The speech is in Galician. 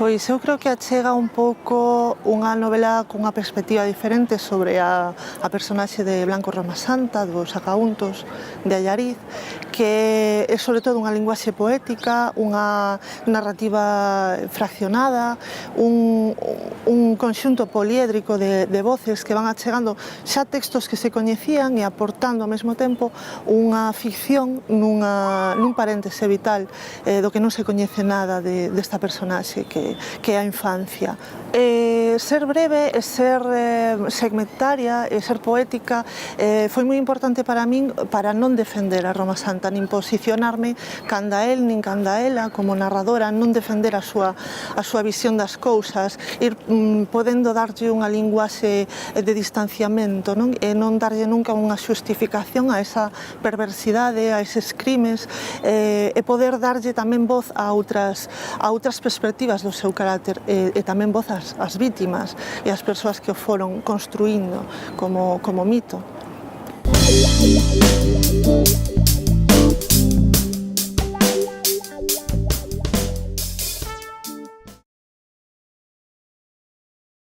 Pois eu creo que achega un pouco unha novela cunha perspectiva diferente sobre a personaxe de Blanco Roma Santa, do Sacauntos, de Allariz, que é sobre todo unha linguaxe poética, unha narrativa fraccionada, un conxunto poliédrico de voces que van achegando xa textos que se coñecían e aportando ao mesmo tempo unha ficción nun paréntese vital do que non se coñece nada desta personaxe que é a infancia. Ser breve e ser segmentaria e ser poética foi moi importante para min para non defender a Roma Santa, nin posicionarme canda el nin canda ela como narradora, non defender a súa visión das cousas, ir podendo darlle unha linguaxe de distanciamento, non? E non darlle nunca unha xustificación a esa perversidade, a eses crimes, e poder darlle tamén voz a outras perspectivas do seu carácter e tamén voz ás vítimas e ás persoas que o foron construíndo como mito.